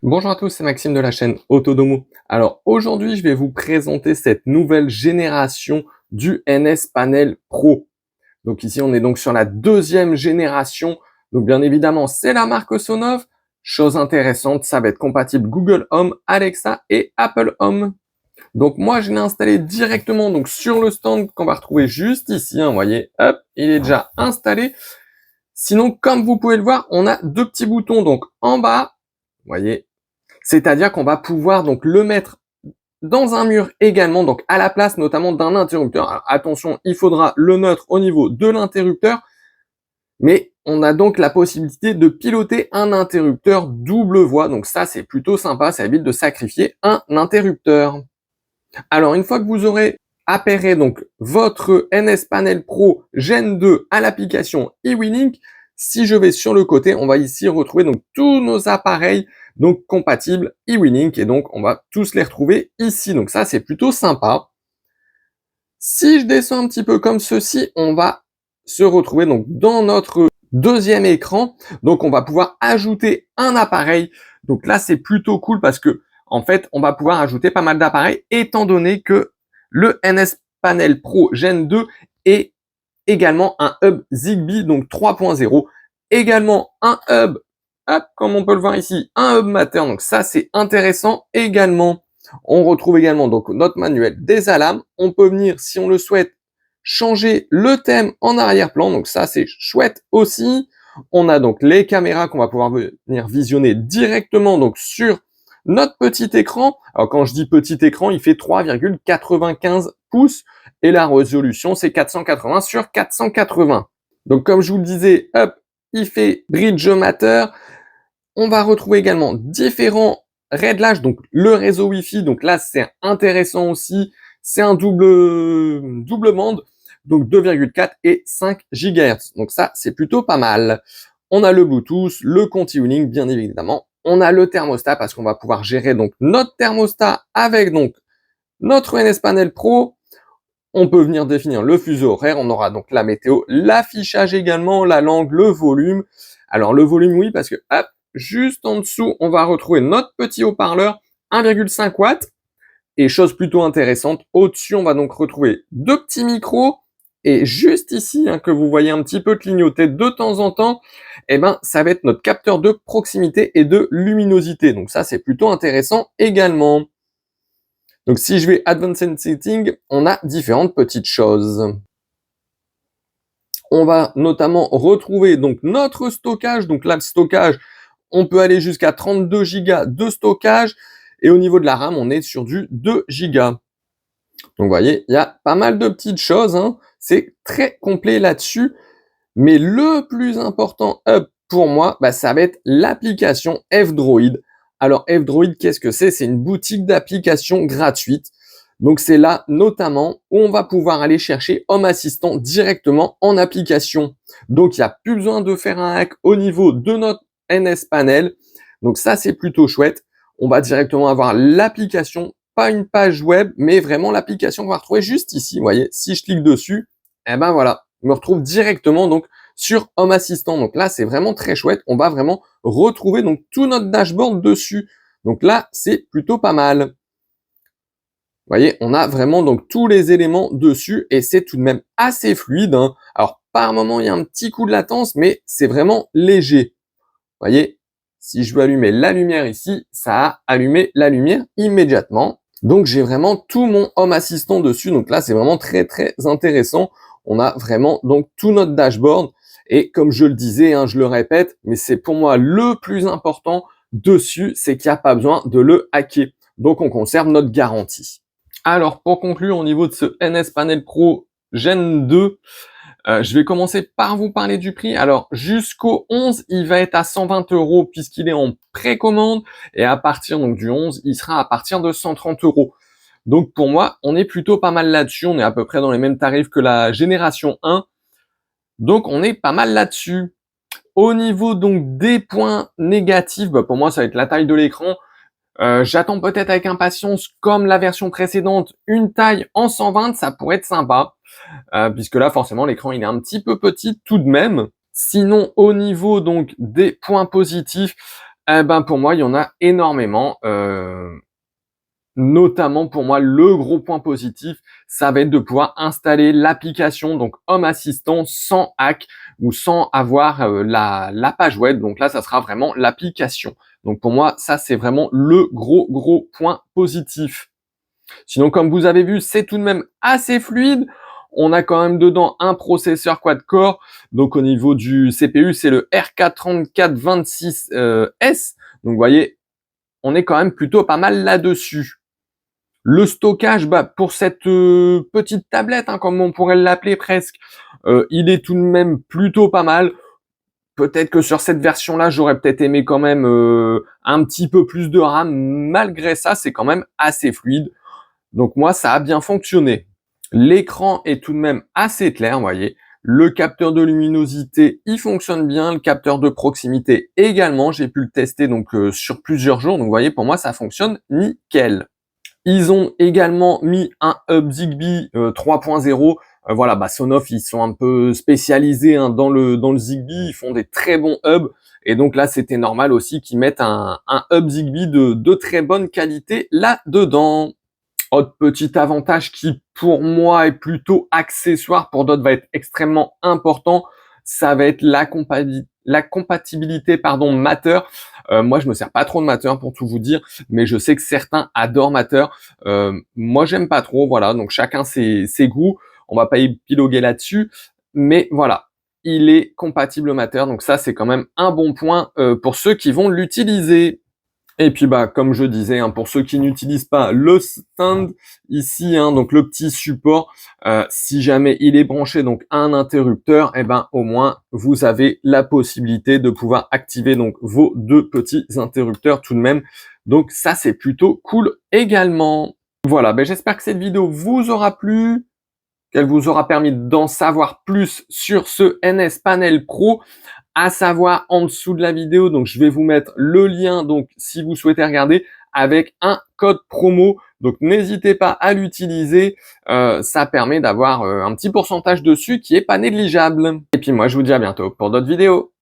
Bonjour à tous, c'est Maxime de la chaîne Autodomo. Alors aujourd'hui, je vais vous présenter cette nouvelle génération du NS Panel Pro. Donc ici, on est donc sur la deuxième génération. Donc bien évidemment, c'est la marque Sonoff. Chose intéressante, ça va être compatible Google Home, Alexa et Apple Home. Donc moi, je l'ai installé directement donc sur le stand qu'on va retrouver juste ici. Vous voyez, hop, il est déjà installé. Sinon, comme vous pouvez le voir, on a deux petits boutons donc en bas. Vous voyez, c'est-à-dire qu'on va pouvoir donc le mettre dans un mur également, donc à la place notamment d'un interrupteur. Alors, attention, il faudra le neutre au niveau de l'interrupteur, mais on a donc la possibilité de piloter un interrupteur double voie. Donc ça, c'est plutôt sympa, ça évite de sacrifier un interrupteur. Alors, une fois que vous aurez appairé donc votre NS Panel Pro Gen 2 à l'application eWeLink, si je vais sur le côté, on va ici retrouver donc tous nos appareils donc compatibles eWeLink et donc on va tous les retrouver ici. Donc ça, c'est plutôt sympa. Si je descends un petit peu comme ceci, on va se retrouver donc dans notre deuxième écran. Donc on va pouvoir ajouter un appareil. Donc là, c'est plutôt cool parce que en fait, on va pouvoir ajouter pas mal d'appareils étant donné que le NS Panel Pro Gen 2 est également un hub Zigbee donc 3.0, également un hub, hop, comme on peut le voir ici, un hub Matter. Donc ça, c'est intéressant également. On retrouve également donc notre manuel des alarmes. On peut venir, si on le souhaite, changer le thème en arrière-plan. Donc ça, c'est chouette aussi. On a donc les caméras qu'on va pouvoir venir visionner directement donc sur notre petit écran. Alors quand je dis petit écran, il fait 3,95 pouces et la résolution c'est 480 sur 480. Donc comme je vous le disais, hop, il fait bridge matter. On va retrouver également différents réglages, donc le réseau Wi-Fi, donc là c'est intéressant aussi, c'est un double bande, donc 2,4 et 5 GHz. Donc ça c'est plutôt pas mal. On a le Bluetooth, le Conti-Link bien évidemment. On a le thermostat parce qu'on va pouvoir gérer donc notre thermostat avec donc notre NS Panel Pro. On peut venir définir le fuseau horaire. On aura donc la météo, l'affichage également, la langue, le volume. Alors le volume, oui, parce que hop, juste en dessous, on va retrouver notre petit haut-parleur 1,5 watts. Et chose plutôt intéressante, au-dessus, on va donc retrouver deux petits micros. Et juste ici, que vous voyez un petit peu clignoter de temps en temps, ça va être notre capteur de proximité et de luminosité. Donc ça, c'est plutôt intéressant également. Donc si je vais Advanced Setting, on a différentes petites choses. On va notamment retrouver donc notre stockage. Donc là, le stockage, on peut aller jusqu'à 32 Go de stockage. Et au niveau de la RAM, on est sur du 2 Go. Donc vous voyez, il y a pas mal de petites choses. C'est très complet là-dessus. Mais le plus important pour moi, ça va être l'application F-Droid. Alors F-Droid, qu'est-ce que c'est? C'est une boutique d'applications gratuite. Donc c'est là notamment où on va pouvoir aller chercher Home Assistant directement en application. Donc il n'y a plus besoin de faire un hack au niveau de notre NS Panel. Donc ça c'est plutôt chouette. On va directement avoir l'application, pas une page web, mais vraiment l'application qu'on va retrouver juste ici. Vous voyez, si je clique dessus, voilà, je me retrouve directement donc sur Home Assistant. Donc là, c'est vraiment très chouette. On va vraiment retrouver donc tout notre dashboard dessus. Donc là, c'est plutôt pas mal. Vous voyez, on a vraiment donc tous les éléments dessus et c'est tout de même assez fluide. Alors, par moment, il y a un petit coup de latence, mais c'est vraiment léger. Vous voyez, si je veux allumer la lumière ici, ça a allumé la lumière immédiatement. Donc, j'ai vraiment tout mon Home Assistant dessus. Donc là, c'est vraiment très, très intéressant. On a vraiment donc tout notre dashboard. Et comme je le disais, je le répète, mais c'est pour moi le plus important dessus, c'est qu'il n'y a pas besoin de le hacker. Donc, on conserve notre garantie. Alors, pour conclure, au niveau de ce NS Panel Pro Gen 2, je vais commencer par vous parler du prix. Alors, jusqu'au 11, il va être à 120 € puisqu'il est en précommande. Et à partir donc du 11, il sera à partir de 130 €. Donc, pour moi, on est plutôt pas mal là-dessus. On est à peu près dans les mêmes tarifs que la génération 1. Donc, on est pas mal là-dessus. Au niveau donc des points négatifs, pour moi, ça va être la taille de l'écran. J'attends peut-être avec impatience, comme la version précédente, une taille en 120, ça pourrait être sympa. Puisque là, forcément, l'écran, il est un petit peu petit tout de même. Sinon, au niveau donc des points positifs, Eh ben pour moi, il y en a énormément. Notamment pour moi, le gros point positif, ça va être de pouvoir installer l'application, donc Home Assistant, sans hack ou sans avoir la page web. Donc là, ça sera vraiment l'application. Donc pour moi, ça c'est vraiment le gros point positif. Sinon, comme vous avez vu, c'est tout de même assez fluide. On a quand même dedans un processeur quad-core. Donc au niveau du CPU, c'est le RK3426S. Donc vous voyez, on est quand même plutôt pas mal là-dessus. Le stockage, bah, pour cette petite tablette, hein, comme on pourrait l'appeler presque, il est tout de même plutôt pas mal. Peut-être que sur cette version-là, j'aurais peut-être aimé quand même un petit peu plus de RAM. Malgré ça, c'est quand même assez fluide. Donc moi, ça a bien fonctionné. L'écran est tout de même assez clair, vous voyez. Le capteur de luminosité, il fonctionne bien. Le capteur de proximité également. J'ai pu le tester donc sur plusieurs jours. Donc vous voyez, pour moi, ça fonctionne nickel. Ils ont également mis un hub Zigbee 3.0. Voilà, bah Sonoff, ils sont un peu spécialisés hein, dans le Zigbee. Ils font des très bons hubs. Et donc là, c'était normal aussi qu'ils mettent un hub Zigbee de très bonne qualité là-dedans. Autre petit avantage qui, pour moi, est plutôt accessoire, pour d'autres va être extrêmement important, ça va être la compatibilité Matter. Moi, je me sers pas trop de Matter pour tout vous dire, mais je sais que certains adorent Matter. Moi, j'aime pas trop, voilà. Donc chacun ses goûts. On va pas épiloguer là-dessus, mais voilà, il est compatible Matter. Donc ça, c'est quand même un bon point pour ceux qui vont l'utiliser. Et puis bah comme je disais, hein, pour ceux qui n'utilisent pas le stand ici, hein, donc le petit support, si jamais il est branché donc à un interrupteur, et ben au moins vous avez la possibilité de pouvoir activer donc vos deux petits interrupteurs tout de même. Donc ça c'est plutôt cool également. Voilà, ben j'espère que cette vidéo vous aura plu, qu'elle vous aura permis d'en savoir plus sur ce NS Panel Pro. À savoir en dessous de la vidéo, donc je vais vous mettre le lien, donc si vous souhaitez regarder, avec un code promo. Donc n'hésitez pas à l'utiliser, ça permet d'avoir un petit pourcentage dessus qui est pas négligeable. Et puis moi je vous dis à bientôt pour d'autres vidéos.